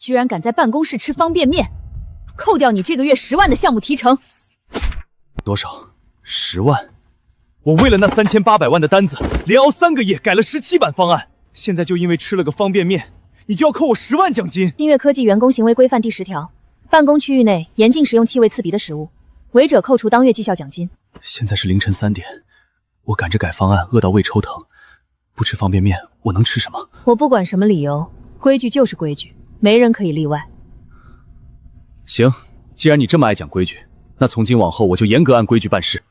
居然敢在办公室吃方便面，扣掉你这个月10万的项目提成。多少？10万？我为了那3800万的单子，连熬3个夜改了17版方案，现在就因为吃了个方便面，你就要扣我10万奖金？新月科技员工行为规范第10条，办公区域内严禁食用气味刺鼻的食物，违者扣除当月绩效奖金。现在是凌晨3点，我赶着改方案，饿到胃抽疼，不吃方便面，我能吃什么？我不管什么理由，规矩就是规矩，没人可以例外。行，既然你这么爱讲规矩，那从今往后我就严格按规矩办事。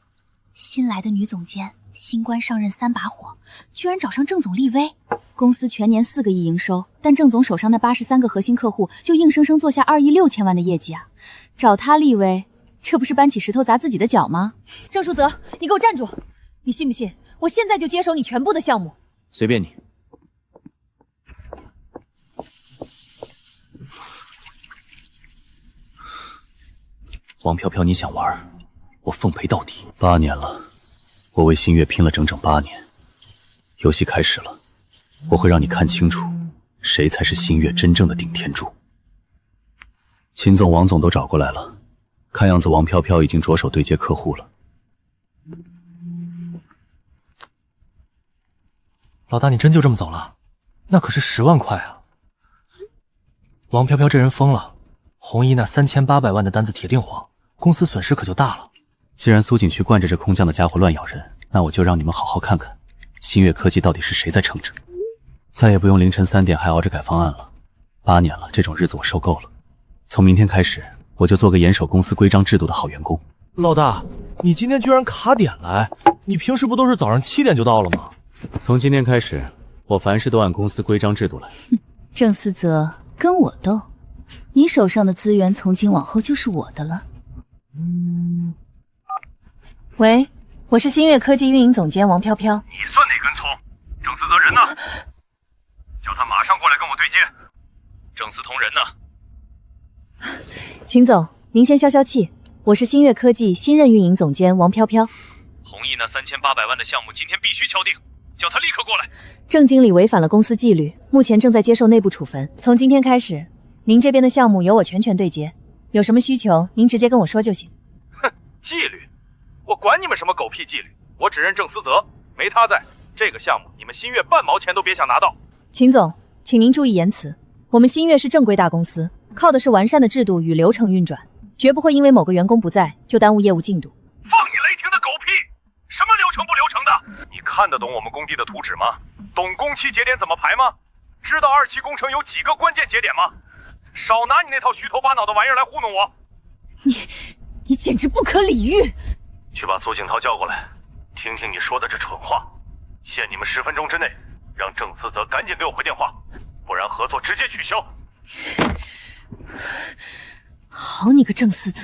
新来的女总监，新官上任3把火，居然找上郑总立威。公司全年4个亿营收，但郑总手上那83个核心客户就硬生生做下2亿6千万的业绩啊！找他立威，这不是搬起石头砸自己的脚吗？郑树泽，你给我站住！你信不信我现在就接手你全部的项目？随便你。王飘飘，你想玩，我奉陪到底。8年了，我为新月拼了整整8年。游戏开始了，我会让你看清楚，谁才是新月真正的顶天柱。秦总、王总都找过来了，看样子王飘飘已经着手对接客户了。老大，你真就这么走了？那可是10万块啊！王飘飘这人疯了，红衣那3800万的单子铁定黄，公司损失可就大了。既然苏景区惯着这空降的家伙乱咬人，那我就让你们好好看看，新月科技到底是谁在撑着。再也不用凌晨3点还熬着改方案了。8年了，这种日子我受够了。从明天开始，我就做个严守公司规章制度的好员工。老大，你今天居然卡点来？你平时不都是早上7点就到了吗？从今天开始，我凡事都按公司规章制度来。郑思泽，跟我斗，你手上的资源从今往后就是我的了。喂，我是新月科技运营总监王飘飘。你算哪根葱？郑思泽人呢？叫他马上过来跟我对接。郑思同人呢？秦总，您先消消气，我是新月科技新任运营总监王飘飘。弘毅那3800万的项目今天必须敲定，叫他立刻过来。郑经理违反了公司纪律，目前正在接受内部处分。从今天开始，您这边的项目由我全权对接，有什么需求您直接跟我说就行。哼，纪律？我管你们什么狗屁纪律，我只认郑思泽，没他在，这个项目你们新月半毛钱都别想拿到。秦总，请您注意言辞，我们新月是正规大公司，靠的是完善的制度与流程运转，绝不会因为某个员工不在就耽误业务进度。放你雷霆的狗屁！什么流程不流程的？你看得懂我们工地的图纸吗？懂工期节点怎么排吗？知道2期工程有几个关键节点吗？少拿你那套虚头巴脑的玩意儿来糊弄我！你简直不可理喻！去把苏景涛叫过来，听听你说的这蠢话。限你们10分钟之内，让郑思泽赶紧给我回电话，不然合作直接取消。好你个郑思泽，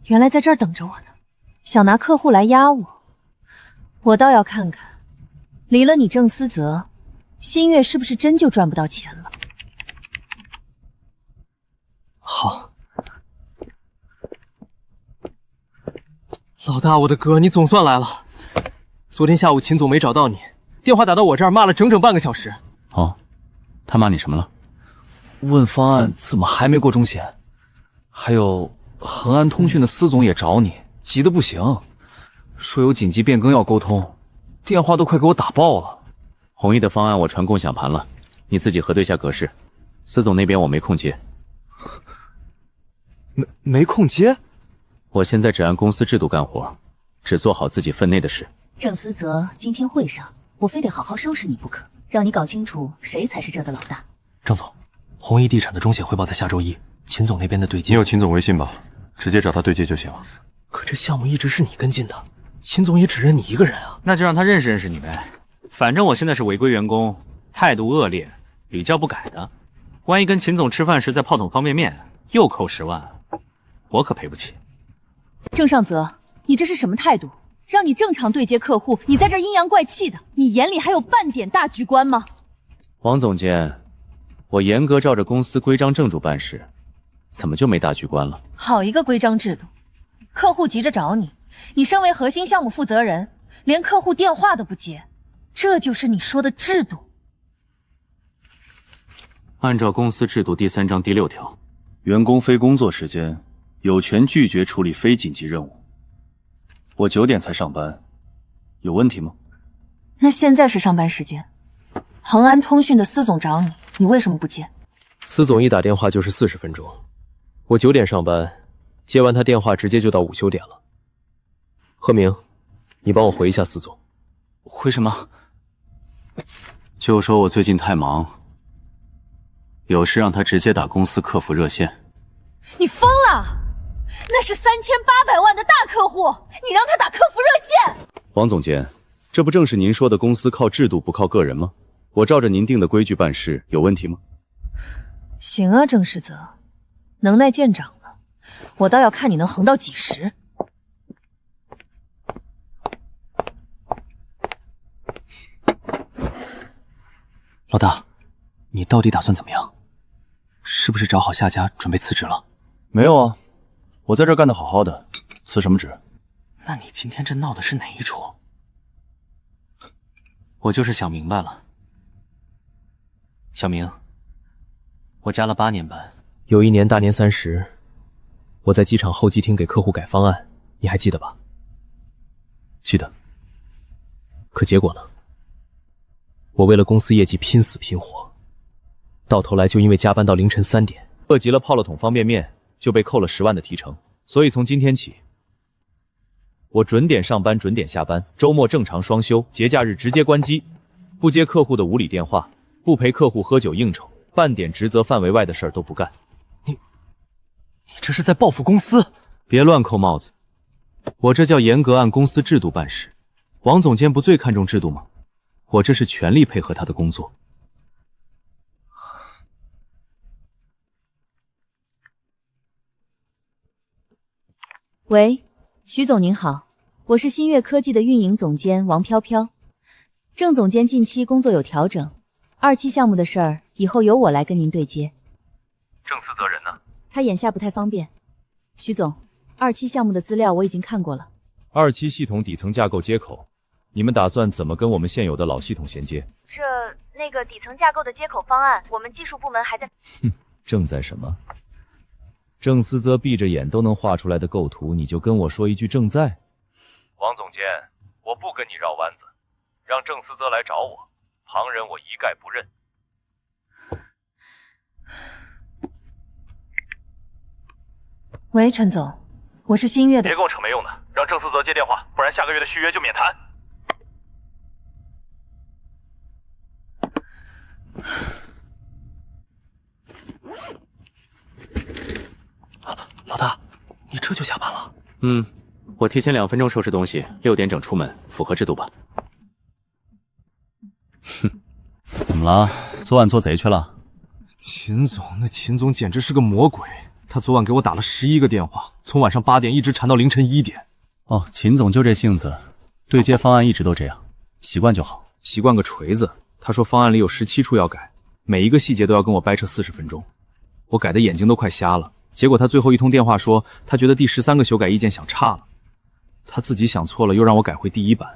原来在这儿等着我呢，想拿客户来压我。我倒要看看，离了你郑思泽，新月是不是真就赚不到钱了？好，老大，我的哥，你总算来了。昨天下午秦总没找到你，电话打到我这儿骂了整整半个小时。哦，他骂你什么了？问方案怎么还没过中检？还有恒安通讯的司总也找你，急得不行，说有紧急变更要沟通，电话都快给我打爆了。弘毅的方案我传共享盘了，你自己核对下格式。司总那边我没空接。没空接？我现在只按公司制度干活，只做好自己分内的事。郑思泽，今天会上我非得好好收拾你不可，让你搞清楚谁才是这的老大。郑总，弘毅地产的中检汇报在下周1，秦总那边的对接。你有秦总微信吧？直接找他对接就行了。可这项目一直是你跟进的，秦总也只认你一个人啊。那就让他认识认识你呗。反正我现在是违规员工，态度恶劣，屡教不改的。万一跟秦总吃饭时再泡桶方便面，又扣10万，我可赔不起。郑尚泽，你这是什么态度？让你正常对接客户，你在这阴阳怪气的，你眼里还有半点大局观吗？王总监，我严格照着公司规章正主办事，怎么就没大局观了？好一个规章制度！客户急着找你，你身为核心项目负责人，连客户电话都不接，这就是你说的制度？按照公司制度第3章第6条，员工非工作时间有权拒绝处理非紧急任务。我9点才上班，有问题吗？那现在是上班时间，恒安通讯的司总找你，你为什么不接？司总一打电话就是40分钟，我9点上班，接完他电话直接就到午休点了。贺明，你帮我回一下司总。回什么？就说我最近太忙，有事让他直接打公司客服热线。你疯了？那是3800万的大客户，你让他打客服热线？王总监，这不正是您说的公司靠制度不靠个人吗？我照着您定的规矩办事，有问题吗？行啊，郑世泽，能耐见长了，我倒要看你能横到几时。老大，你到底打算怎么样？是不是找好下家准备辞职了？没有啊，我在这儿干得好好的，辞什么职？那你今天这闹的是哪一出？我就是想明白了。小明，我加了8年班，有一年大年30，我在机场候机厅给客户改方案，你还记得吧？记得。可结果呢？我为了公司业绩拼死拼活，到头来就因为加班到凌晨3点，饿极了泡了桶方便面，就被扣了10万的提成。所以从今天起，我准点上班，准点下班，周末正常双休，节假日直接关机，不接客户的无理电话，不陪客户喝酒应酬，半点职责范围外的事儿都不干。你这是在报复公司？别乱扣帽子，我这叫严格按公司制度办事。王总监不最看重制度吗？我这是全力配合他的工作。喂，徐总您好，我是新月科技的运营总监王飘飘。郑总监近期工作有调整，2期项目的事儿以后由我来跟您对接。郑思泽人呢？他眼下不太方便。徐总，2期项目的资料我已经看过了。2期系统底层架构接口，你们打算怎么跟我们现有的老系统衔接？那个底层架构的接口方案，我们技术部门还在。正在什么？郑思泽闭着眼都能画出来的构图，你就跟我说一句正在？王总监，我不跟你绕弯子，让郑思泽来找我，旁人我一概不认。喂，陈总，我是新月的。别跟我扯没用的，让郑思泽接电话，不然下个月的续约就免谈。老大，你这就下班了？我提前2分钟收拾东西，6点整出门，符合制度吧？哼，怎么了？昨晚做贼去了？秦总简直是个魔鬼，他昨晚给我打了11个电话，从晚上8点一直缠到凌晨1点。哦，秦总就这性子，对接方案一直都这样，习惯就好。习惯个锤子！他说方案里有17处要改，每一个细节都要跟我掰扯40分钟，我改的眼睛都快瞎了。结果他最后一通电话说，他觉得第13个修改意见想差了，他自己想错了，又让我改回第1版。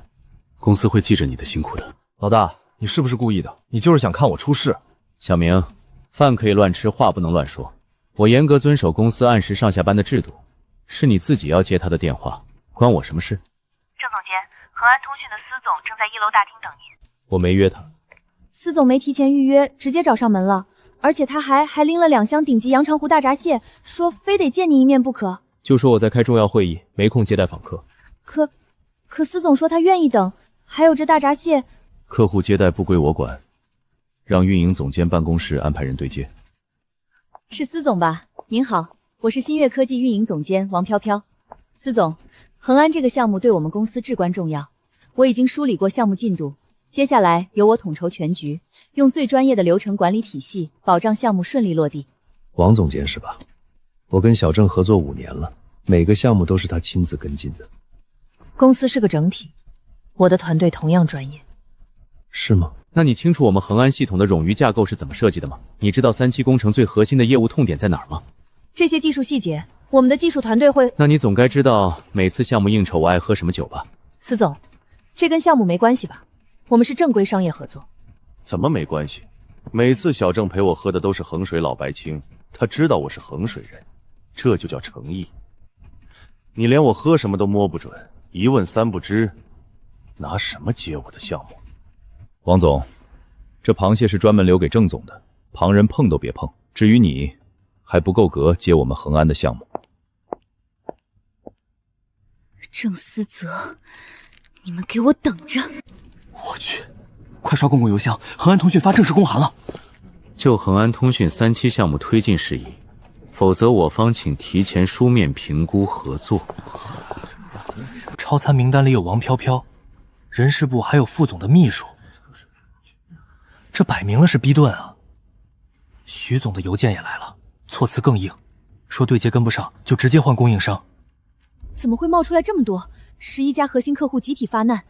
公司会记着你的辛苦的。老大，你是不是故意的？你就是想看我出事。小明，饭可以乱吃，话不能乱说。我严格遵守公司按时上下班的制度，是你自己要接他的电话，关我什么事？郑总监，恒安通讯的司总正在1楼大厅等您。我没约他。司总没提前预约，直接找上门了，而且他还拎了2箱顶级羊肠湖大闸蟹，说非得见你一面不可。就说我在开重要会议，没空接待访客。可司总说他愿意等，还有这大闸蟹。客户接待不归我管，让运营总监办公室安排人对接。是司总吧？您好，我是新月科技运营总监王飘飘。司总，恒安这个项目对我们公司至关重要，我已经梳理过项目进度，接下来由我统筹全局，用最专业的流程管理体系，保障项目顺利落地。王总监是吧？我跟小郑合作5年了，每个项目都是他亲自跟进的。公司是个整体，我的团队同样专业。是吗？那你清楚我们恒安系统的冗余架构是怎么设计的吗？你知道3期工程最核心的业务痛点在哪儿吗？这些技术细节，我们的技术团队会……那你总该知道每次项目应酬我爱喝什么酒吧？司总，这跟项目没关系吧？我们是正规商业合作。怎么没关系？每次小郑陪我喝的都是衡水老白青，他知道我是衡水人，这就叫诚意。你连我喝什么都摸不准，一问三不知，拿什么接我的项目？王总，这螃蟹是专门留给郑总的，旁人碰都别碰。至于你，还不够格接我们恒安的项目。郑思泽，你们给我等着！我去，快刷公共邮箱，恒安通讯发正式公函了。就恒安通讯3期项目推进事宜，否则我方请提前书面评估合作。超参名单里有王飘飘，人事部还有副总的秘书，这摆明了是逼顿啊！徐总的邮件也来了，措辞更硬，说对接跟不上就直接换供应商。怎么会冒出来这么多？11家核心客户集体发难，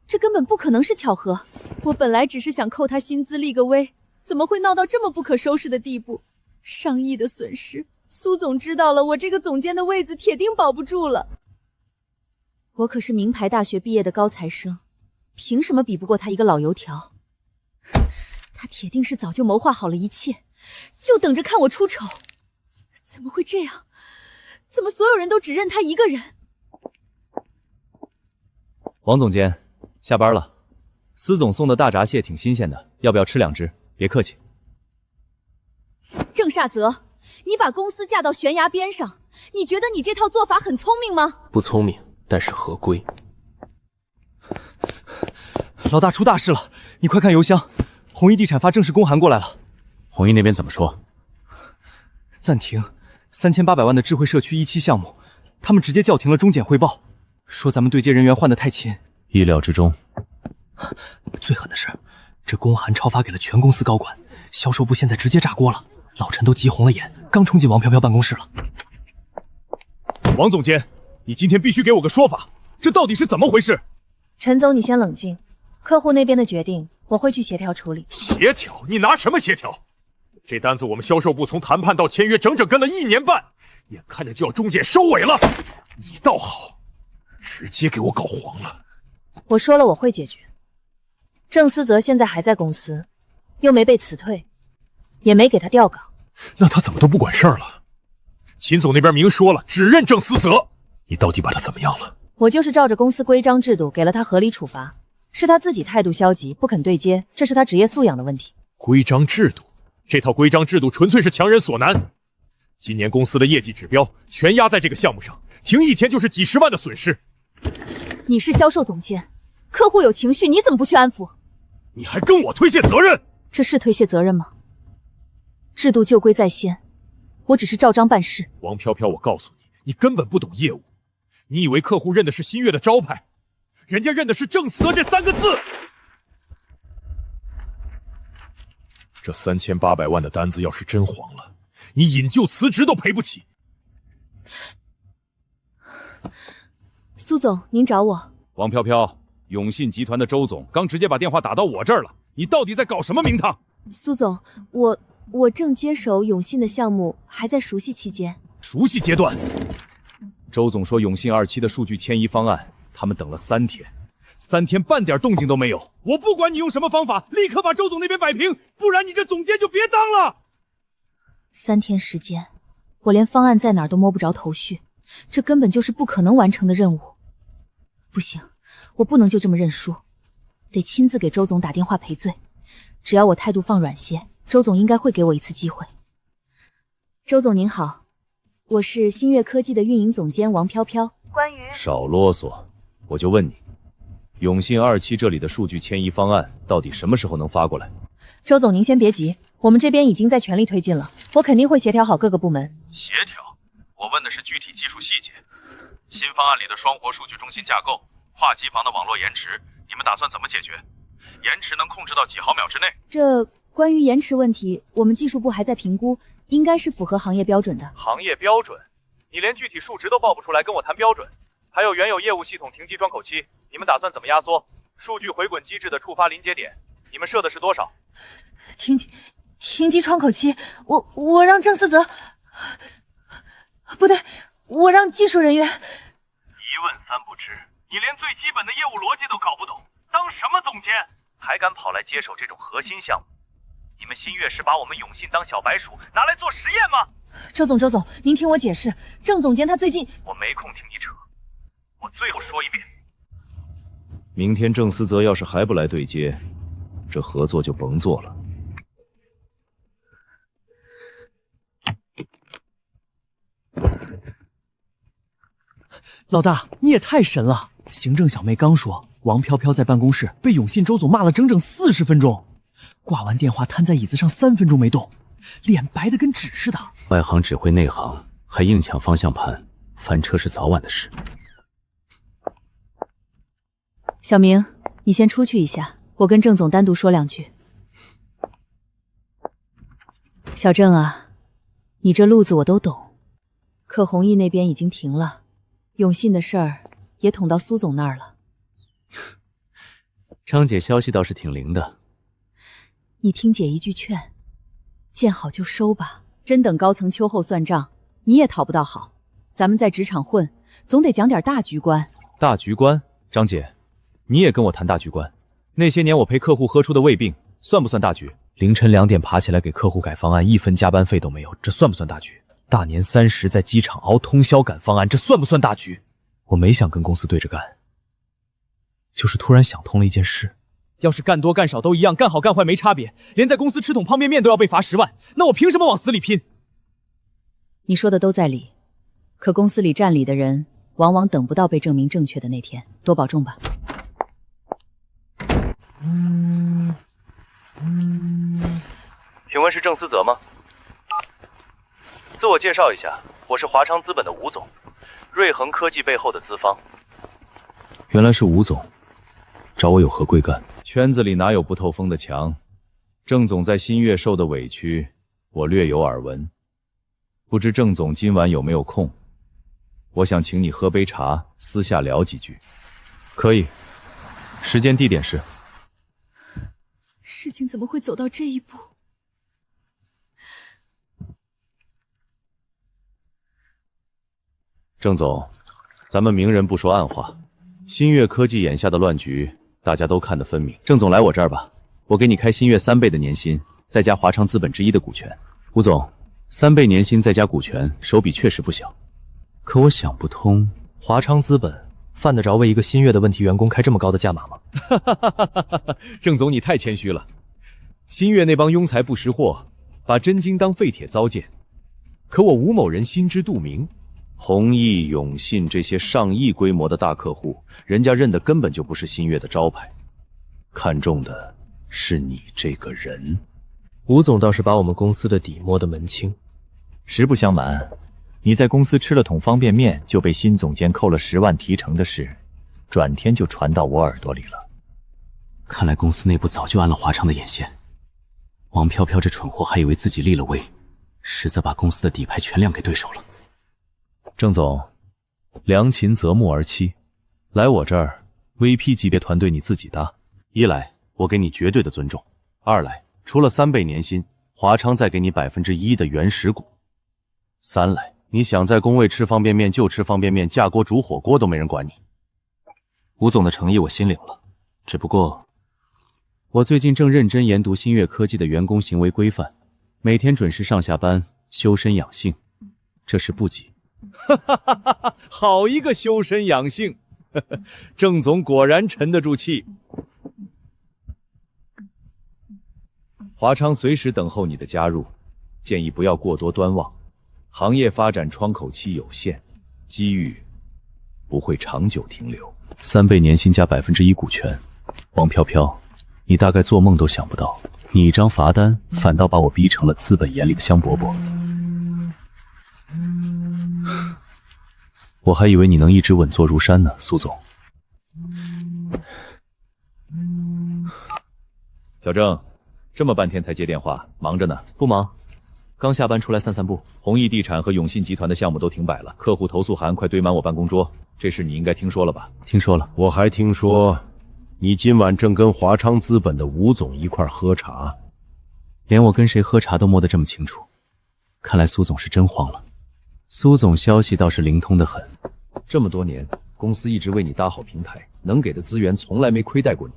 这根本不可能是巧合。我本来只是想扣他薪资立个威，怎么会闹到这么不可收拾的地步？上亿的损失，苏总知道了，我这个总监的位子铁定保不住了。我可是名牌大学毕业的高材生，凭什么比不过他一个老油条？他铁定是早就谋划好了一切，就等着看我出丑。怎么会这样？怎么所有人都只认他一个人？王总监，下班了。司总送的大闸蟹挺新鲜的，要不要吃2只？别客气。郑煞泽，你把公司架到悬崖边上，你觉得你这套做法很聪明吗？不聪明，但是合规。老大出大事了，你快看邮箱，弘毅地产发正式公函过来了。弘毅那边怎么说？暂停3800万的智慧社区1期项目，他们直接叫停了中检汇报，说咱们对接人员换得太勤。意料之中。最狠的是，这公函超发给了全公司高管，销售部现在直接炸锅了，老陈都急红了眼，刚冲进王飘飘办公室了。王总监，你今天必须给我个说法，这到底是怎么回事？陈总，你先冷静，客户那边的决定我会去协调处理。协调？你拿什么协调？这单子我们销售部从谈判到签约整整跟了1年半，眼看着就要中介收尾了，你倒好，直接给我搞黄了。我说了我会解决。郑思泽现在还在公司，又没被辞退，也没给他调岗，那他怎么都不管事儿了？秦总那边明说了，只认郑思泽，你到底把他怎么样了？我就是照着公司规章制度给了他合理处罚，是他自己态度消极，不肯对接，这是他职业素养的问题。规章制度？这套规章制度纯粹是强人所难。今年公司的业绩指标全压在这个项目上，停1天就是几十万的损失。你是销售总监，客户有情绪，你怎么不去安抚？你还跟我推卸责任？这是推卸责任吗？制度旧规在先，我只是照章办事。王飘飘，我告诉你，你根本不懂业务。你以为客户认的是新月的招牌，人家认的是郑思泽这3个字。这3800万的单子要是真黄了，你引咎辞职都赔不起。苏总，您找我。王飘飘，永信集团的周总刚直接把电话打到我这儿了，你到底在搞什么名堂？苏总，我正接手永信的项目，还在熟悉期间。熟悉阶段。周总说永信2期的数据迁移方案，他们等了3天，3天半点动静都没有。我不管你用什么方法，立刻把周总那边摆平，不然你这总监就别当了。3天时间，我连方案在哪儿都摸不着头绪，这根本就是不可能完成的任务。不行，我不能就这么认输，得亲自给周总打电话赔罪。只要我态度放软些，周总应该会给我一次机会。周总您好，我是新月科技的运营总监王飘飘。关于少啰嗦，我就问你，永信2期这里的数据迁移方案到底什么时候能发过来？周总您先别急，我们这边已经在全力推进了，我肯定会协调好各个部门。协调？我问的是具体技术细节。新方案里的双活数据中心架构、跨机房的网络延迟，你们打算怎么解决？延迟能控制到几毫秒之内？这关于延迟问题，我们技术部还在评估，应该是符合行业标准的。行业标准？你连具体数值都报不出来，跟我谈标准？还有原有业务系统停机窗口期，你们打算怎么压缩？数据回滚机制的触发临节点，你们设的是多少？停机窗口期，我让郑思泽，不对，我让技术人员。一问三不知，你连最基本的业务逻辑都搞不懂，当什么总监？还敢跑来接手这种核心项目？你们新月是把我们永信当小白鼠拿来做实验吗？周总，您听我解释，郑总监他最近……我没空听你扯，我最后说一遍，明天郑思泽要是还不来对接，这合作就甭做了。老大，你也太神了！行政小妹刚说，王飘飘在办公室被永信周总骂了整整40分钟，挂完电话瘫在椅子上3分钟没动，脸白得跟纸似的。外行指挥内行，还硬抢方向盘，翻车是早晚的事。小明，你先出去一下，我跟郑总单独说2句。小郑啊，你这路子我都懂，可弘毅那边已经停了，永信的事儿也捅到苏总那儿了。张姐消息倒是挺灵的。你听姐一句劝，见好就收吧，真等高层秋后算账，你也讨不到好。咱们在职场混，总得讲点大局观。大局观，张姐，你也跟我谈大局观。那些年我陪客户喝出的胃病，算不算大局？凌晨2点爬起来给客户改方案，1分加班费都没有，这算不算大局？大年30在机场熬通宵赶方案，这算不算大局？我没想跟公司对着干，就是突然想通了一件事。要是干多干少都一样，干好干坏没差别，连在公司吃桶泡面面都要被罚10万，那我凭什么往死里拼？你说的都在理，可公司里占理的人，往往等不到被证明正确的那天。多保重吧。请问是郑思泽吗？自我介绍一下，我是华昌资本的吴总，瑞恒科技背后的资方。原来是吴总，找我有何贵干？圈子里哪有不透风的墙？郑总在新月受的委屈，我略有耳闻。不知郑总今晚有没有空？我想请你喝杯茶，私下聊几句。可以，时间地点是？事情怎么会走到这一步？郑总，咱们明人不说暗话，新月科技眼下的乱局，大家都看得分明。郑总来我这儿吧，我给你开新月3倍的年薪，再加华昌资本之一的股权。吴总，3倍年薪再加股权，手笔确实不小。可我想不通，华昌资本犯得着为一个新月的问题员工开这么高的价码吗？郑总你太谦虚了，新月那帮庸才不识货，把真金当废铁糟践。可我吴某人心知肚明，弘毅、永信这些上亿规模的大客户，人家认的根本就不是新月的招牌，看中的是你这个人。吴总倒是把我们公司的底摸得门清。实不相瞒，你在公司吃了桶方便面就被新总监扣了10万提成的事，转天就传到我耳朵里了。看来公司内部早就安了华昌的眼线。王飘飘这蠢货还以为自己立了威，实则把公司的底牌全亮给对手了。郑总，良禽择木而栖，来我这儿 VP 级别团队你自己搭。一来我给你绝对的尊重，二来除了3倍年薪，华昌再给你1%的原始股，三来你想在工位吃方便面就吃方便面，架锅煮火锅都没人管你。吴总的诚意我心领了，只不过我最近正认真研读新月科技的员工行为规范，每天准时上下班，修身养性，这是不急。好一个修身养性，郑总果然沉得住气。华昌随时等候你的加入，建议不要过多端望，行业发展窗口期有限，机遇不会长久停留。3倍年薪加1%股权，王飘飘，你大概做梦都想不到，你一张罚单反倒把我逼成了资本眼里的香饽饽。我还以为你能一直稳坐如山呢，苏总。小郑，这么半天才接电话，忙着呢？不忙，刚下班出来散散步。弘毅地产和永信集团的项目都停摆了，客户投诉函快堆满我办公桌，这事你应该听说了吧？听说了。我还听说你今晚正跟华昌资本的吴总一块喝茶，连我跟谁喝茶都摸得这么清楚，看来苏总是真慌了。苏总消息倒是灵通得很，这么多年，公司一直为你搭好平台，能给的资源从来没亏待过你。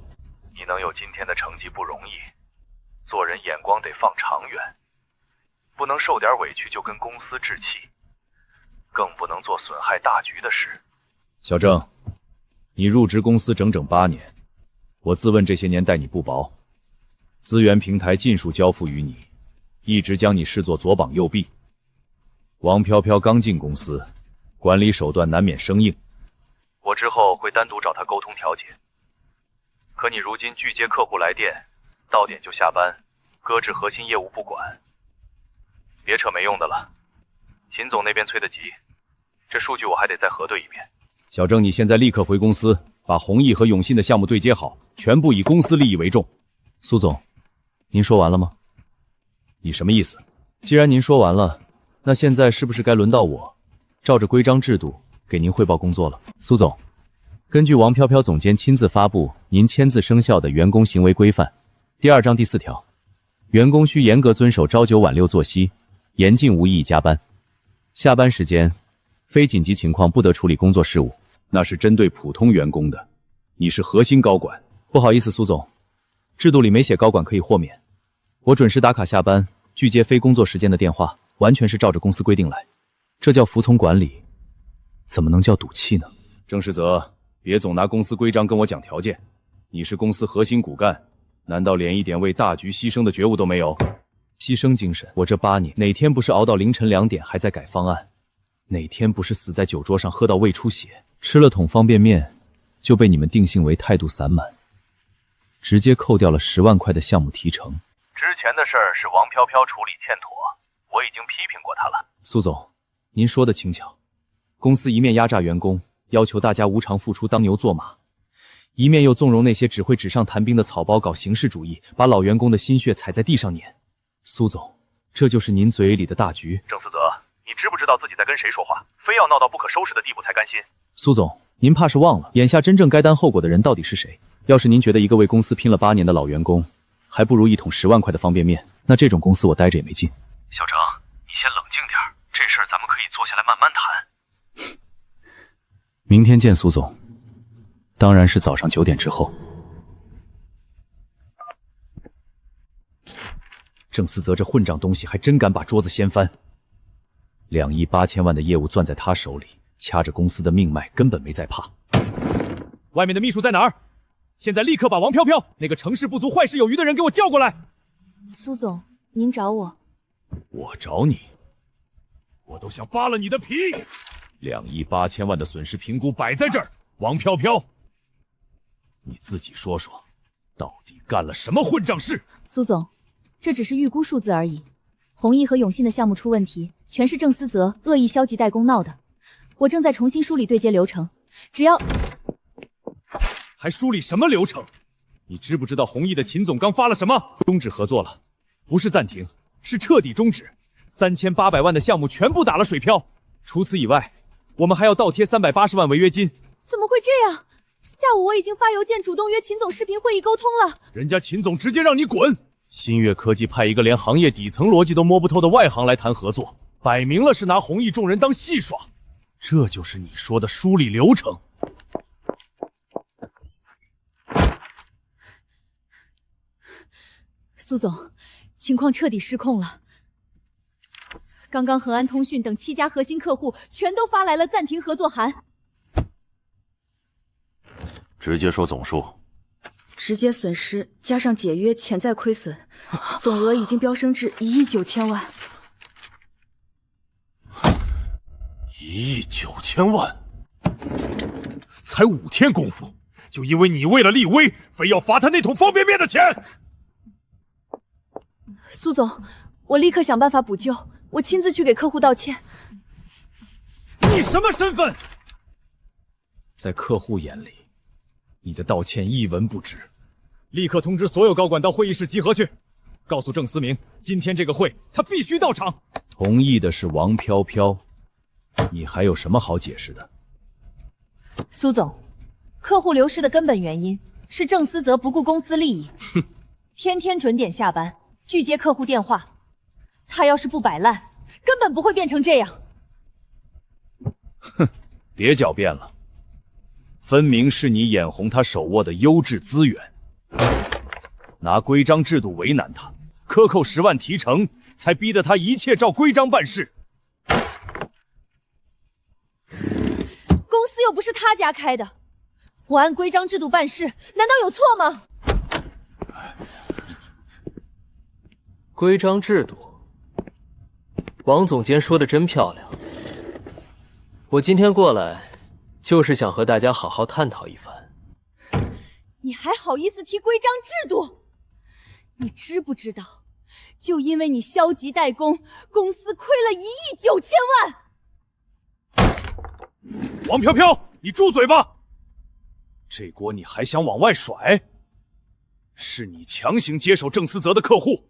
你能有今天的成绩不容易，做人眼光得放长远，不能受点委屈就跟公司置气，更不能做损害大局的事。小郑，你入职公司整整8年，我自问这些年待你不薄，资源平台尽数交付于你，一直将你视作左膀右臂。王飘飘刚进公司，管理手段难免生硬，我之后会单独找他沟通调解。可你如今拒接客户来电，到点就下班，搁置核心业务不管，别扯没用的了。秦总那边催得急，这数据我还得再核对一遍。小郑，你现在立刻回公司，把弘毅和永信的项目对接好，全部以公司利益为重。苏总，您说完了吗？你什么意思？既然您说完了，那现在是不是该轮到我，照着规章制度给您汇报工作了？苏总，根据王飘飘总监亲自发布您签字生效的员工行为规范第2章第4条，员工需严格遵守朝9晚6作息，严禁无意义加班，下班时间非紧急情况不得处理工作事务。那是针对普通员工的，你是核心高管。不好意思，苏总，制度里没写高管可以豁免。我准时打卡下班，拒接非工作时间的电话，完全是照着公司规定来，这叫服从管理，怎么能叫赌气呢？郑世泽，别总拿公司规章跟我讲条件，你是公司核心骨干，难道连一点为大局牺牲的觉悟都没有？牺牲精神，我这8年哪天不是熬到凌晨2点还在改方案？哪天不是死在酒桌上喝到胃出血？吃了桶方便面就被你们定性为态度散漫，直接扣掉了10万块的项目提成。之前的事儿是王飘飘处理欠妥，我已经批评过他了。苏总，您说的轻巧，公司一面压榨员工，要求大家无偿付出当牛做马，一面又纵容那些只会纸上谈兵的草包搞形式主义，把老员工的心血踩在地上碾。苏总，这就是您嘴里的大局。郑思泽，你知不知道自己在跟谁说话？非要闹到不可收拾的地步才甘心？苏总，您怕是忘了，眼下真正该担后果的人到底是谁？要是您觉得一个为公司拼了8年的老员工，还不如一桶10万块的方便面，那这种公司我待着也没劲。小郑，你先冷静点，这事儿咱们可以坐下来慢慢谈。明天见，苏总。当然是早上9点之后。郑思泽这混账东西还真敢把桌子掀翻，2亿8千万的业务攥在他手里，掐着公司的命脉，根本没在怕。外面的秘书在哪儿？现在立刻把王飘飘那个成事不足坏事有余的人给我叫过来。苏总，您找我？我找你？我都想扒了你的皮！2亿8千万的损失评估摆在这儿，王飘飘，你自己说说，到底干了什么混账事？苏总，这只是预估数字而已。弘毅和永信的项目出问题，全是郑思泽恶意消极怠工闹的。我正在重新梳理对接流程，只要……还梳理什么流程？你知不知道弘毅的秦总刚发了什么？终止合作了，不是暂停，是彻底终止。3800万的项目全部打了水漂。除此以外，我们还要倒贴380万违约金。怎么会这样？下午我已经发邮件主动约秦总视频会议沟通了。人家秦总直接让你滚。新月科技派一个连行业底层逻辑都摸不透的外行来谈合作，摆明了是拿弘毅众人当戏耍。这就是你说的梳理流程。苏总，情况彻底失控了。刚刚恒安通讯等7家核心客户全都发来了暂停合作函。直接说总数。直接损失加上解约潜在亏损，总额已经飙升至1亿9千万。1亿9千万，才5天功夫，就因为你为了立威，非要罚他那桶方便面的钱。苏总，我立刻想办法补救，我亲自去给客户道歉。你什么身份？在客户眼里，你的道歉一文不值。立刻通知所有高管到会议室集合去，告诉郑思明，今天这个会他必须到场。同意的是王飘飘，你还有什么好解释的？苏总，客户流失的根本原因是郑思泽不顾公司利益，天天准点下班，拒接客户电话。他要是不摆烂，根本不会变成这样。哼，别狡辩了，分明是你眼红他手握的优质资源，拿规章制度为难他，克扣10万提成，才逼得他一切照规章办事。公司又不是他家开的，我按规章制度办事，难道有错吗？规章制度，王总监说的真漂亮。我今天过来，就是想和大家好好探讨一番。你还好意思提规章制度？你知不知道，就因为你消极怠工，公司亏了1亿9千万。王飘飘，你住嘴吧！这锅你还想往外甩？是你强行接手郑思泽的客户，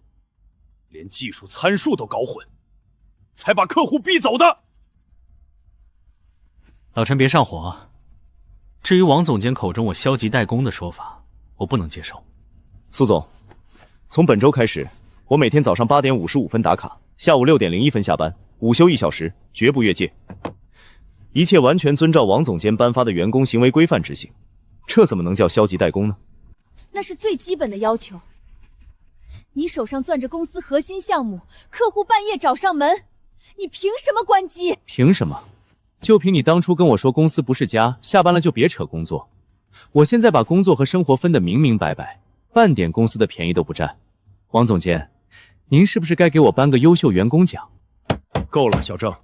连技术参数都搞混，才把客户逼走的。老陈别上火啊。至于王总监口中我消极怠工的说法，我不能接受。苏总，从本周开始，我每天早上8点55分打卡，下午6点01分下班，午休1小时，绝不越界。一切完全遵照王总监颁发的员工行为规范执行，这怎么能叫消极怠工呢？那是最基本的要求。你手上攥着公司核心项目，客户半夜找上门，你凭什么关机？凭什么？就凭你当初跟我说公司不是家，下班了就别扯工作。我现在把工作和生活分得明明白白，半点公司的便宜都不占。王总监，您是不是该给我颁个优秀员工奖？够了，小郑，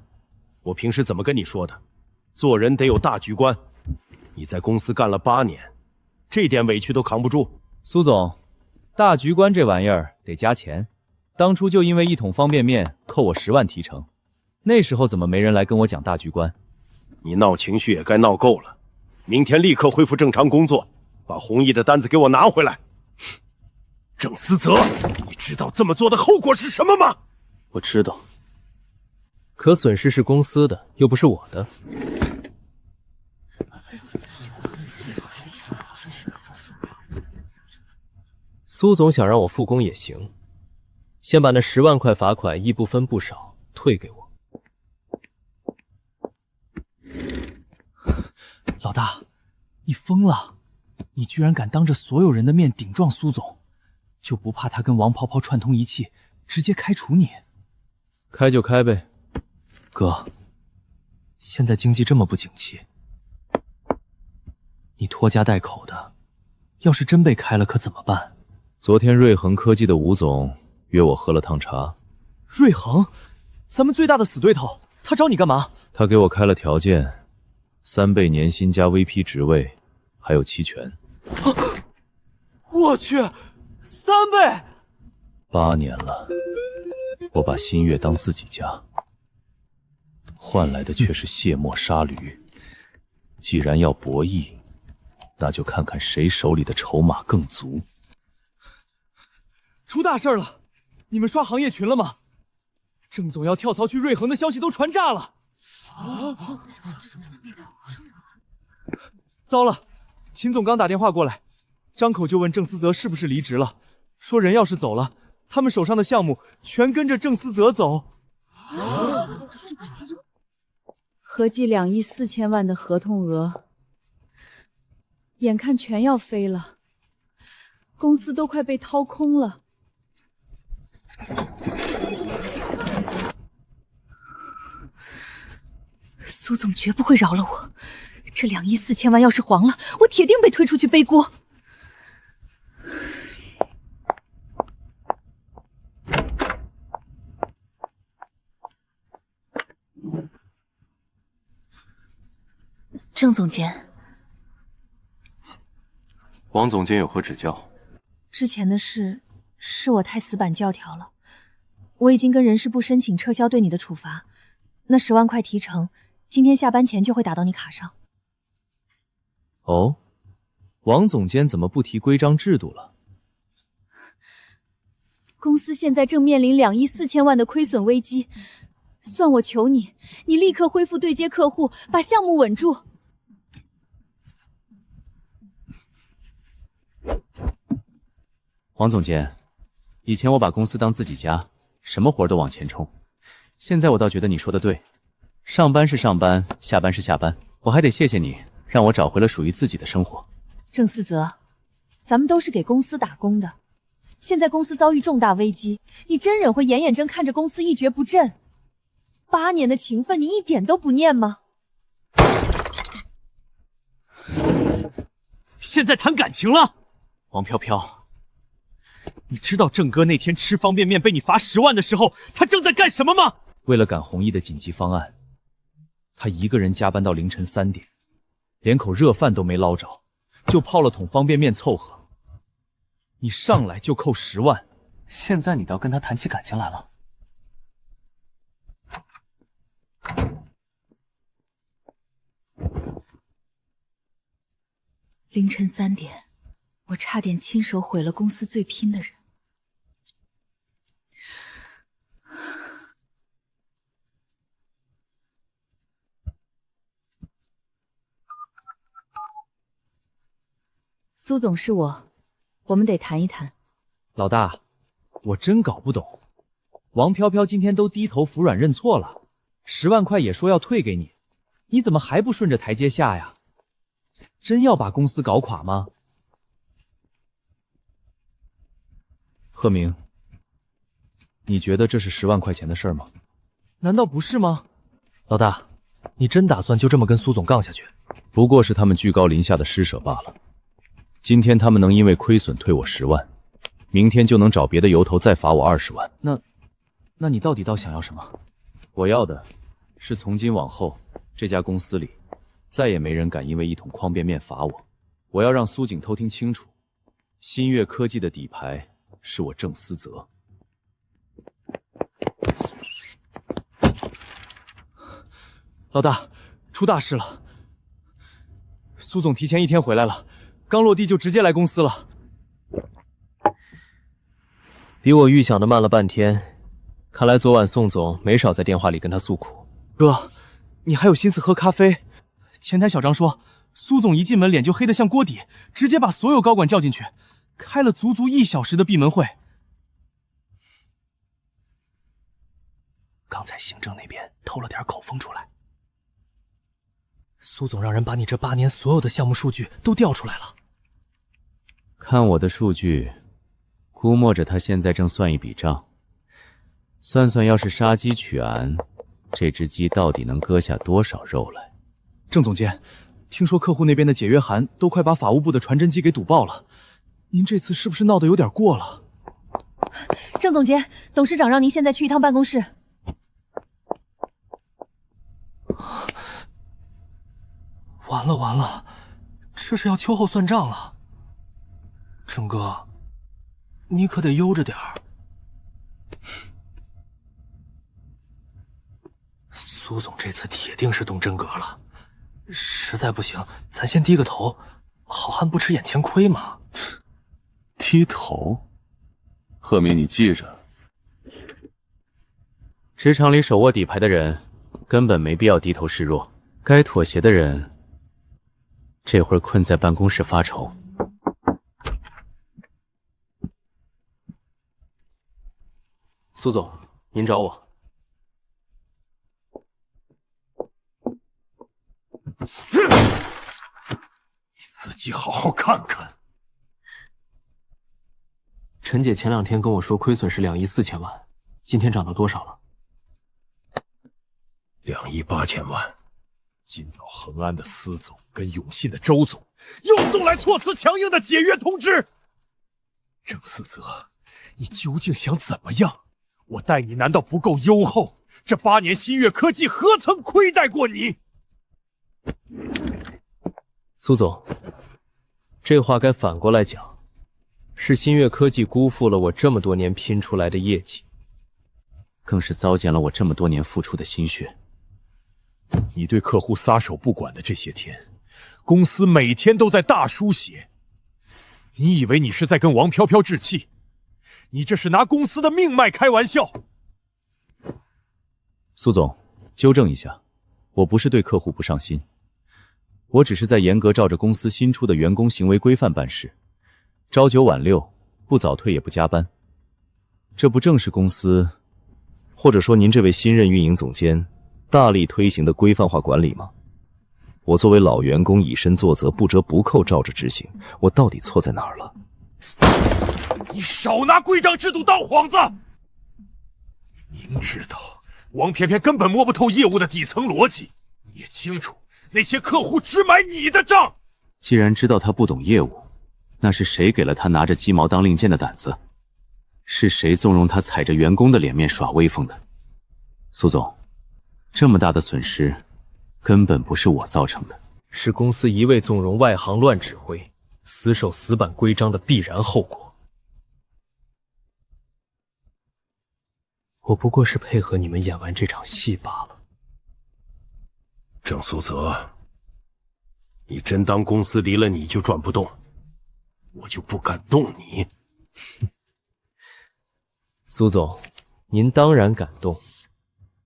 我平时怎么跟你说的？做人得有大局观。你在公司干了8年，这点委屈都扛不住。苏总，大局观这玩意儿得加钱。当初就因为1桶方便面扣我10万提成，那时候怎么没人来跟我讲大局观？你闹情绪也该闹够了，明天立刻恢复正常工作，把弘毅的单子给我拿回来。郑思泽，你知道这么做的后果是什么吗？我知道，可损失是公司的，又不是我的。苏总想让我复工也行，先把那10万块罚款一不分不少退给我。老大，你疯了！你居然敢当着所有人的面顶撞苏总，就不怕他跟王泡泡串通一气，直接开除你？开就开呗。哥，现在经济这么不景气，你拖家带口的，要是真被开了可怎么办？昨天瑞恒科技的吴总约我喝了趟茶。瑞恒，咱们最大的死对头，他找你干嘛？他给我开了条件，3倍年薪加 VP 职位，还有期权。我去，3倍！8年了，我把新月当自己家，换来的却是卸磨杀驴。既然要博弈，那就看看谁手里的筹码更足。出大事了！你们刷行业群了吗？郑总要跳槽去瑞恒的消息都传炸了。糟了，秦总刚打电话过来，张口就问郑思泽是不是离职了，说人要是走了，他们手上的项目全跟着郑思泽走。合计2亿4千万的合同额，眼看全要飞了，公司都快被掏空了。苏总绝不会饶了我，这2亿4千万要是黄了，我铁定被推出去背锅。郑总监，王总监有何指教？之前的事是我太死板教条了，我已经跟人事部申请撤销对你的处罚，那10万块提成今天下班前就会打到你卡上。哦，王总监怎么不提规章制度了？公司现在正面临2亿4千万的亏损危机，算我求你，你立刻恢复对接客户，把项目稳住。王总监，以前我把公司当自己家，什么活都往前冲。现在我倒觉得你说的对，上班是上班，下班是下班。我还得谢谢你，让我找回了属于自己的生活。郑思泽，咱们都是给公司打工的，现在公司遭遇重大危机，你真忍会眼睁睁看着公司一蹶不振？8年的情分，你一点都不念吗？现在谈感情了，王飘飘，你知道郑哥那天吃方便面被你罚10万的时候，他正在干什么吗？为了赶弘毅的紧急方案，他一个人加班到凌晨3点，连口热饭都没捞着，就泡了桶方便面凑合。你上来就扣10万，现在你倒跟他谈起感情来了。凌晨3点，我差点亲手毁了公司最拼的人。苏总是我们得谈一谈。老大，我真搞不懂，王飘飘今天都低头服软认错了，10万块也说要退给你，你怎么还不顺着台阶下呀？真要把公司搞垮吗？贺明，你觉得这是10万块钱的事儿吗？难道不是吗？老大，你真打算就这么跟苏总杠下去？不过是他们居高临下的施舍罢了。今天他们能因为亏损退我10万，明天就能找别的由头再罚我20万。那你到底想要什么？我要的是从今往后这家公司里再也没人敢因为一桶方便面罚我。我要让苏景偷听清楚，新月科技的底牌是我郑思泽。老大，出大事了！苏总提前1天回来了，刚落地就直接来公司了。比我预想的慢了半天，看来昨晚宋总没少在电话里跟他诉苦。哥，你还有心思喝咖啡？前台小张说，苏总一进门脸就黑得像锅底，直接把所有高管叫进去，开了足足1小时的闭门会。刚才行政那边透了点口风出来，苏总让人把你这8年所有的项目数据都调出来了。看我的数据，估摸着他现在正算一笔账，算算要是杀鸡取鞍，这只鸡到底能割下多少肉来。郑总监，听说客户那边的解约函都快把法务部的传真机给堵爆了，您这次是不是闹得有点过了？郑总监，董事长让您现在去一趟办公室。完了，这是要秋后算账了。郑哥，你可得悠着点儿。苏总这次铁定是动真格了，实在不行，咱先低个头，好汉不吃眼前亏嘛。低头？贺明，你记着，职场里手握底牌的人，根本没必要低头示弱。该妥协的人，这会儿困在办公室发愁。苏总，您找我。自己好好看看。陈姐前2天跟我说亏损是2亿4千万，今天涨到多少了？2亿8千万。今早恒安的司总跟永信的周总又送来措辞强硬的解约通知。郑思泽，你究竟想怎么样？我待你难道不够优厚？这8年新月科技何曾亏待过你？苏总，这话该反过来讲，是新月科技辜负了我这么多年拼出来的业绩，更是糟践了我这么多年付出的心血。你对客户撒手不管的这些天，公司每天都在大书写。你以为你是在跟王飘飘置气？你这是拿公司的命脉开玩笑。苏总，纠正一下，我不是对客户不上心，我只是在严格照着公司新出的员工行为规范办事，朝9晚6，不早退也不加班。这不正是公司，或者说您这位新任运营总监大力推行的规范化管理吗？我作为老员工以身作则，不折不扣照着执行，我到底错在哪儿了？你少拿规章制度当幌子！明知道王翩翩根本摸不透业务的底层逻辑，也清楚那些客户只买你的账。既然知道他不懂业务，那是谁给了他拿着鸡毛当令箭的胆子？是谁纵容他踩着员工的脸面耍威风的？苏总，这么大的损失，根本不是我造成的，是公司一味纵容外行乱指挥，死守死板规章的必然后果。我不过是配合你们演完这场戏罢了。郑苏泽，你真当公司离了你就转不动，我就不敢动你。苏总，您当然敢动，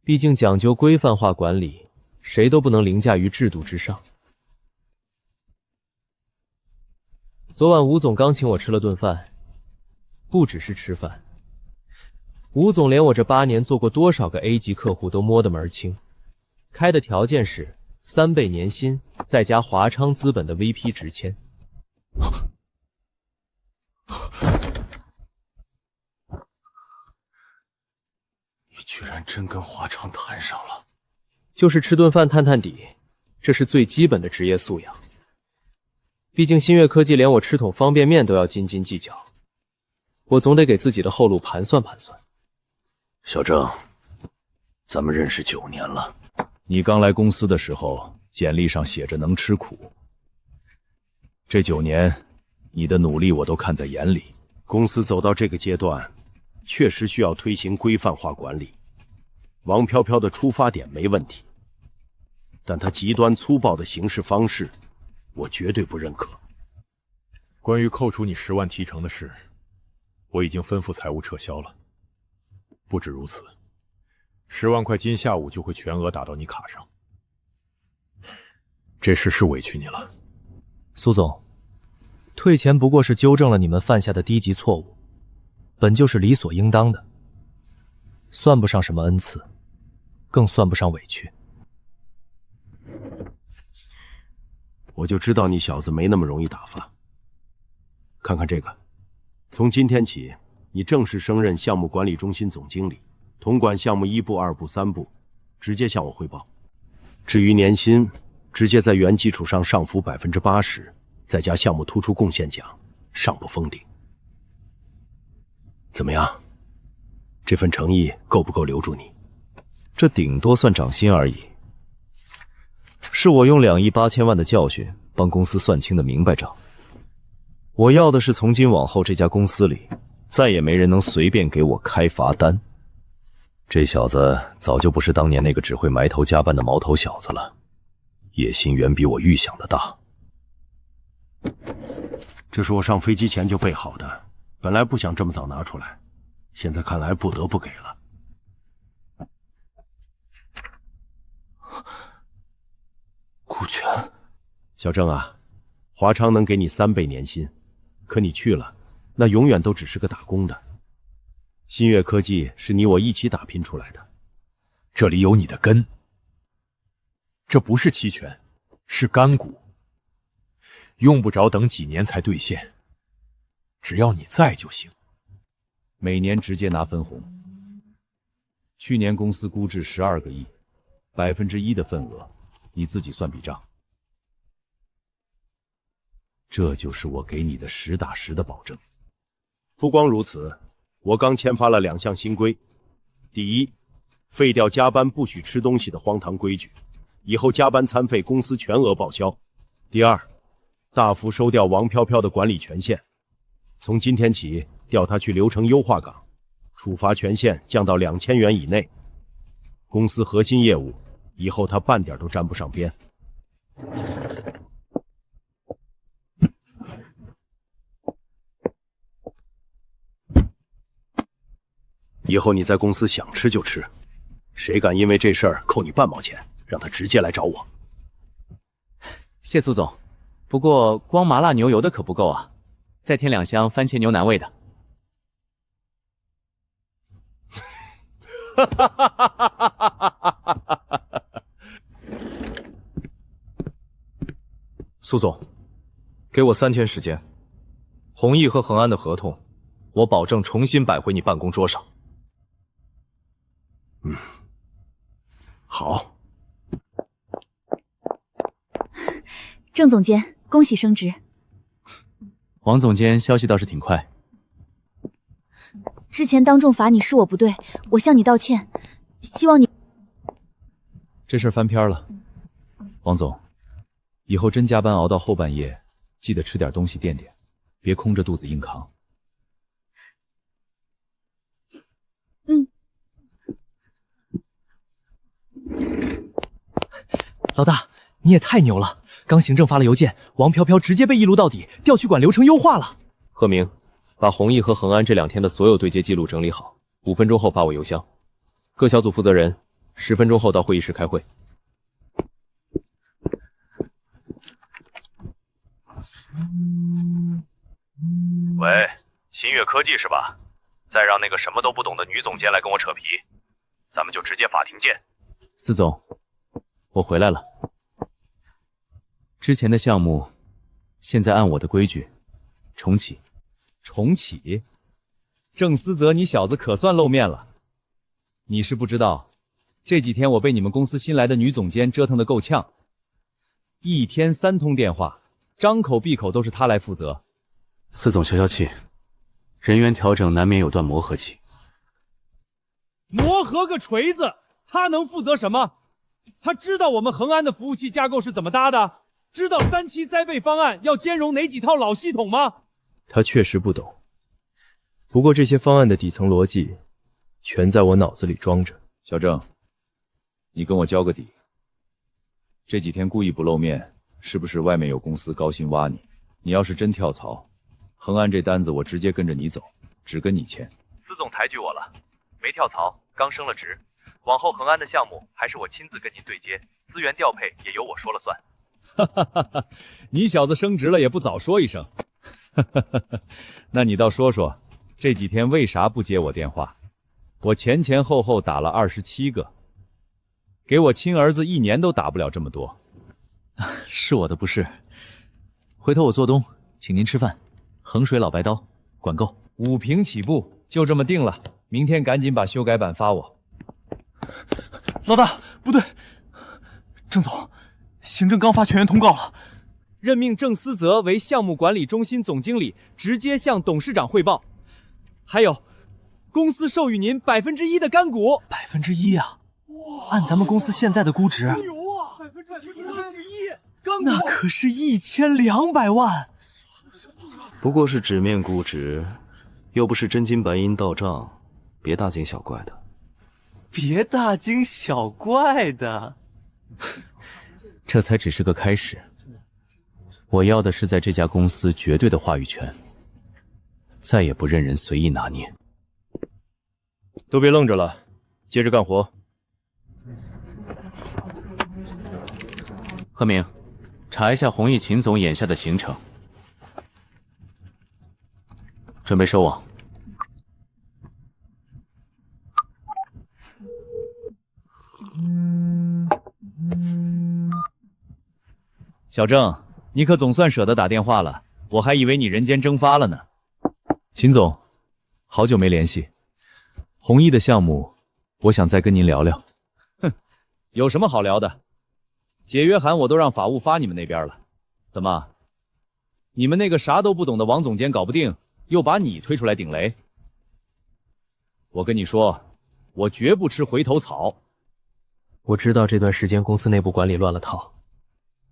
毕竟讲究规范化管理，谁都不能凌驾于制度之上。昨晚吴总刚请我吃了顿饭，不只是吃饭，吴总连我这8年做过多少个 A 级客户都摸得门清，开的条件是3倍年薪，再加华昌资本的 VP 直签。你居然真跟华昌谈上了？就是吃顿饭探探底，这是最基本的职业素养。毕竟新月科技连我吃桶方便面都要斤斤计较，我总得给自己的后路盘算盘算。小郑，咱们认识9年了，你刚来公司的时候，简历上写着能吃苦。这9年，你的努力我都看在眼里。公司走到这个阶段，确实需要推行规范化管理。王飘飘的出发点没问题，但他极端粗暴的行事方式，我绝对不认可。关于扣除你10万提成的事，我已经吩咐财务撤销了。不止如此，10万块今下午就会全额打到你卡上。这事是委屈你了。苏总，退钱不过是纠正了你们犯下的低级错误，本就是理所应当的，算不上什么恩赐，更算不上委屈。我就知道你小子没那么容易打发。看看这个，从今天起，你正式升任项目管理中心总经理，统管项目1部、2部、3部，直接向我汇报。至于年薪，直接在原基础上上浮80%，再加项目突出贡献奖，上不封顶。怎么样？这份诚意够不够留住你？这顶多算涨薪而已。是我用2亿8千万的教训帮公司算清的明白账。我要的是从今往后这家公司里再也没人能随便给我开罚单。这小子早就不是当年那个只会埋头加班的毛头小子了，野心远比我预想的大。这是我上飞机前就备好的，本来不想这么早拿出来，现在看来不得不给了。股权，小郑啊，华昌能给你3倍年薪，可你去了，那永远都只是个打工的。新月科技是你我一起打拼出来的，这里有你的根。这不是期权，是干股，用不着等几年才兑现，只要你在就行。每年直接拿分红。去年公司估值12个亿，1%的份额，你自己算笔账。这就是我给你的实打实的保证。不光如此，我刚签发了2项新规。第一，废掉加班不许吃东西的荒唐规矩，以后加班餐费公司全额报销。第二，大幅收掉王飘飘的管理权限，从今天起调他去流程优化岗，处罚权限降到2000元以内。公司核心业务以后他半点都沾不上边。以后你在公司想吃就吃，谁敢因为这事儿扣你半毛钱，让他直接来找我。谢苏总，不过光麻辣牛油的可不够啊，再添2箱番茄牛腩味的。苏总，给我3天时间，弘毅和恒安的合同我保证重新摆回你办公桌上。好。郑总监，恭喜升职。王总监消息倒是挺快。之前当众罚你是我不对，我向你道歉，希望你……这事儿翻篇了，王总，以后真加班熬到后半夜，记得吃点东西垫垫，别空着肚子硬扛。老大，你也太牛了！刚行政发了邮件，王飘飘直接被一撸到底，调取管流程优化了。贺明，把弘毅和恒安这2天的所有对接记录整理好，5分钟后发我邮箱。各小组负责人10分钟后到会议室开会。喂，新月科技是吧？再让那个什么都不懂的女总监来跟我扯皮，咱们就直接法庭见。司总，我回来了。之前的项目，现在按我的规矩重启。重启？郑思泽，你小子可算露面了。你是不知道，这几天我被你们公司新来的女总监折腾得够呛，1天3通电话，张口闭口都是她来负责。司总消消气，人员调整难免有段磨合期。磨合个锤子！他能负责什么？他知道我们恒安的服务器架构是怎么搭的？知道3期灾备方案要兼容哪几套老系统吗？他确实不懂，不过这些方案的底层逻辑全在我脑子里装着。小郑，你跟我交个底，这几天故意不露面，是不是外面有公司高薪挖你？你要是真跳槽，恒安这单子我直接跟着你走，只跟你签。司总抬举我了，没跳槽，刚升了职，往后恒安的项目还是我亲自跟您对接，资源调配也由我说了算。哈哈哈哈，你小子升职了也不早说一声。哈哈哈哈，那你倒说说，这几天为啥不接我电话？我前前后后打了27个，给我亲儿子1年都打不了这么多。是我的不是，回头我做东，请您吃饭。衡水老白刀，管够，5瓶起步，就这么定了。明天赶紧把修改版发我。老大，不对，郑总，行政刚发全员通告了，任命郑思泽为项目管理中心总经理，直接向董事长汇报。还有，公司授予您1%的干股，1%啊！按咱们公司现在的估值，牛啊！1%，干股那可是1200万。不过是纸面估值，又不是真金白银到账，别大惊小怪的。别大惊小怪的，这才只是个开始。我要的是在这家公司绝对的话语权，再也不任人随意拿捏。都别愣着了，接着干活。贺明，查一下弘毅秦总眼下的行程，准备收网。小郑，你可总算舍得打电话了，我还以为你人间蒸发了呢。秦总，好久没联系，弘毅的项目，我想再跟您聊聊。哼，有什么好聊的？解约函我都让法务发你们那边了，怎么？你们那个啥都不懂的王总监搞不定，又把你推出来顶雷？我跟你说，我绝不吃回头草。我知道这段时间公司内部管理乱了套，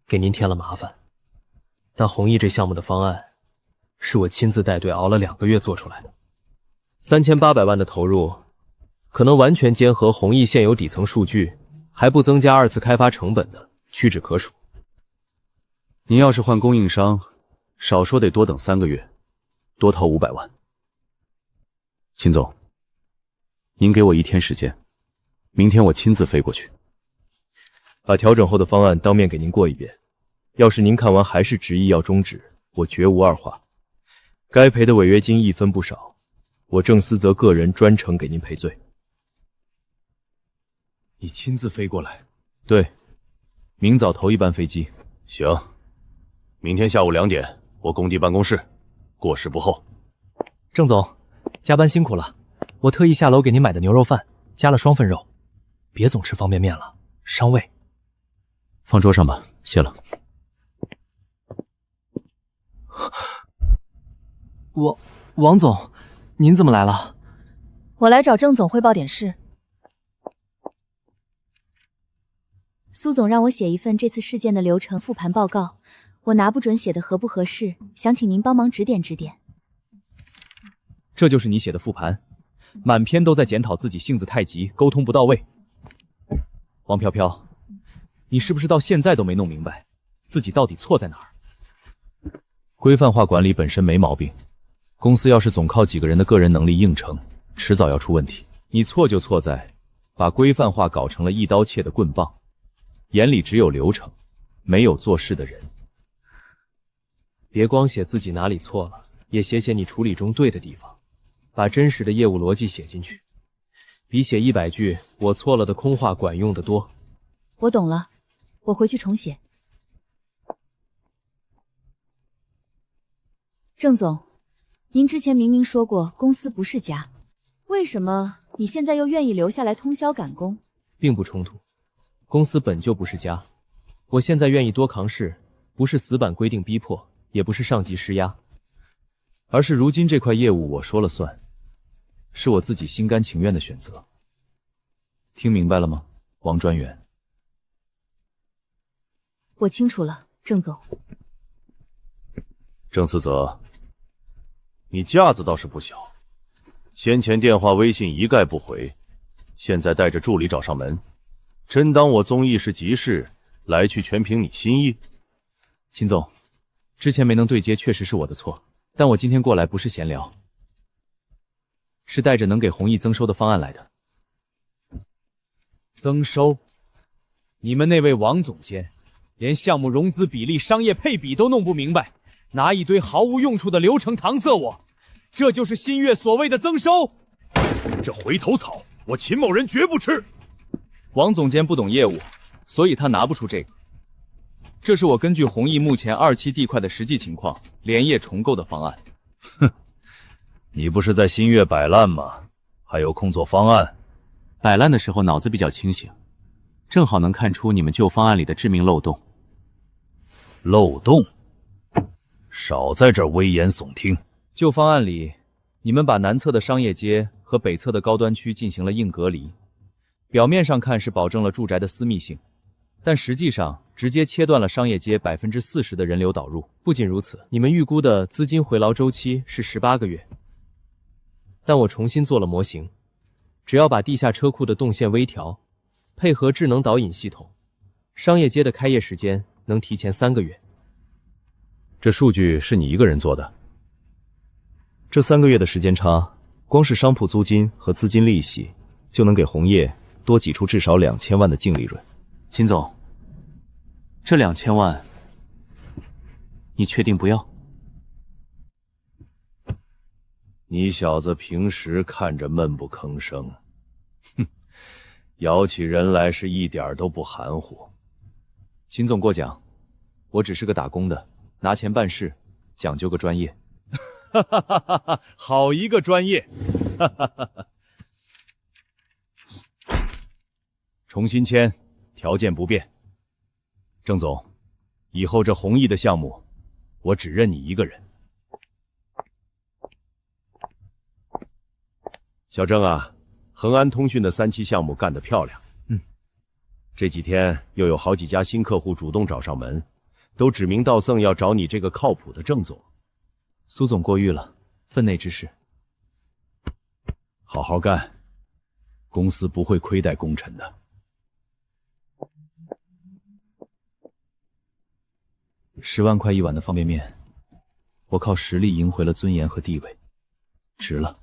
给您添了麻烦，但弘毅这项目的方案是我亲自带队熬了2个月做出来的，3800万的投入，可能完全兼合弘毅现有底层数据，还不增加2次开发成本的，屈指可数。您要是换供应商，少说得多等3个月，多掏500万。秦总，您给我1天时间，明天我亲自飞过去。把调整后的方案当面给您过一遍，要是您看完还是执意要终止，我绝无二话。该赔的违约金1分不少，我郑思泽个人专程给您赔罪。你亲自飞过来？对，明早头一班飞机。行，明天下午2点，我工地办公室，过时不候。郑总，加班辛苦了，我特意下楼给您买的牛肉饭，加了双份肉，别总吃方便面了，伤胃。放桌上吧，谢了。王总，您怎么来了？我来找郑总汇报点事。苏总让我写一份这次事件的流程复盘报告，我拿不准写的合不合适，想请您帮忙指点指点。这就是你写的复盘，满篇都在检讨自己性子太急，沟通不到位。王飘飘，你是不是到现在都没弄明白自己到底错在哪儿？规范化管理本身没毛病，公司要是总靠几个人的个人能力硬撑，迟早要出问题。你错就错在把规范化搞成了一刀切的棍棒，眼里只有流程，没有做事的人。别光写自己哪里错了，也写写你处理中对的地方，把真实的业务逻辑写进去，比写100句我错了的空话管用得多。我懂了，我回去重写。郑总，您之前明明说过公司不是家，为什么你现在又愿意留下来通宵赶工？并不冲突，公司本就不是家，我现在愿意多扛事，不是死板规定逼迫，也不是上级施压，而是如今这块业务我说了算，是我自己心甘情愿的选择。听明白了吗，王专员？我清楚了，郑总。郑思泽，你架子倒是不小，先前电话微信一概不回，现在带着助理找上门，真当我综艺是急事，来去全凭你心意？秦总，之前没能对接确实是我的错，但我今天过来不是闲聊，是带着能给弘毅增收的方案来的。增收？你们那位王总监连项目融资比例、商业配比都弄不明白，拿一堆毫无用处的流程搪塞我，这就是新月所谓的增收？这回头草，我秦某人绝不吃。王总监不懂业务，所以他拿不出这个。这是我根据弘毅目前2期地块的实际情况，连夜重构的方案。哼，你不是在新月摆烂吗？还有空做方案？摆烂的时候脑子比较清醒，正好能看出你们旧方案里的致命漏洞。漏洞？少在这儿危言耸听。旧方案里，你们把南侧的商业街和北侧的高端区进行了硬隔离，表面上看是保证了住宅的私密性，但实际上直接切断了商业街40%的人流导入。不仅如此，你们预估的资金回劳周期是18个月，但我重新做了模型，只要把地下车库的动线微调，配合智能导引系统，商业街的开业时间能提前3个月。这数据是你一个人做的？这3个月的时间差，光是商铺租金和资金利息，就能给红叶多挤出至少2000万的净利润。秦总，这2000万，你确定不要？你小子平时看着闷不吭声，哼，摇起人来是一点都不含糊。秦总过奖，我只是个打工的，拿钱办事，讲究个专业。哈哈哈哈哈！好一个专业！哈哈哈哈！重新签，条件不变。郑总，以后这弘毅的项目，我只认你一个人。小郑啊，恒安通讯的3期项目干得漂亮。这几天又有好几家新客户主动找上门，都指名道姓要找你这个靠谱的郑总。苏总过誉了，分内之事。好好干，公司不会亏待功臣的。10万块一碗的方便面，我靠实力赢回了尊严和地位，值了。